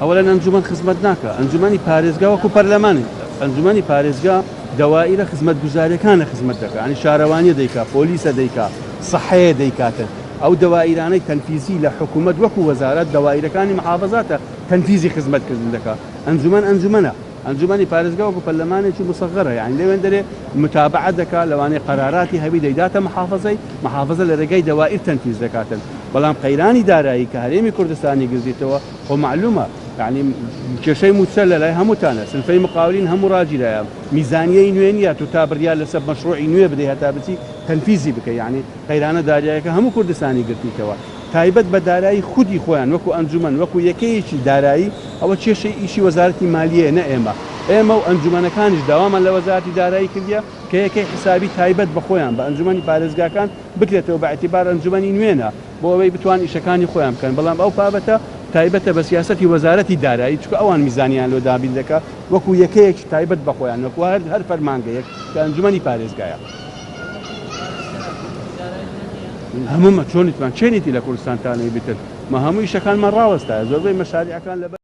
ئەوەلەن ئەنجومەن خزمەت ناکە ئەنجومەنی پارێزگا وەکو پەرلەمانی ئەنجومەنی پارێزگا دەوائرە خزمەت گوزاریەکانە خزمەت دەکات ینی شارەوانی دەیکات پۆلیسە دەیکات سەحەیە دەیکاتن ئەو دەوائرانەی تەنفیزی لە حکوومەت وەکو وەزارەت دەوائرەکانی محافەزاتە تەنفیزی خزمەتکردن دەکات ئەنجومەنە ئەنجومەنی پارێزگا وەکو پەرلەمانێکی مصغەرە یعنی لەوێن دەرێ متابعەت دەکات لەوانەیە قەراراتی هەوی دەیداتە محافەزە لە ڕێگەی دەوائر تەنفیز دەکاتن بەڵام قەیرانی دارایی کە هەرێمی کوردستانی گرتیتەوە خۆ معلومە یعنی کێشەی موچە لە لای هەمووتانە سنفەی مقاولین هەموو ڕاجیرایە میزانیەی نوێ نیە تو تا بڕیار لەسەر مەشروعی نوێ بدەی هەتا بچی تەنفیزی بکە یعنی قەیرانە داراییەکە هەموو کوردستانی گرتیتەوە تایبەت بە دارایی خودی خۆیان وەکو ئەنجومەن وەکو یەکەیەکی دارایی ئەوە کێشەی ئیشی وەزارەتی مالیە نە ئێمە و ئەنجومەنەکانیش داوامان لە وەزارەتی دارایی کردیە کە یەکەی حسابی تایبەت بە خۆیان بە ئەنجومەنی پارێزگاکان بکرێتەوە بە ئەعتیبار ئەنجومەنی نوێنە بۆ ئەوەی بتوان ئیشەکانی خۆیان بکەن بەڵام ئەو بابەتە تایبەتە بە سیاسەتی وەزارەتی دارایی چکە ئەوان میزانیان لۆ دابین دەکات وەکو یەکەیەکی تایبەت بە خۆیان وەکو هەر فەرمانگەیەک کە ئەنجومەنی پارێزگایە هەموو چۆنیتمان چێنیتی لە کوردستانتانەی بتر مە هەموو ئیشەکانمان ڕاوەستایە زۆربەی مەشاریعەکان لە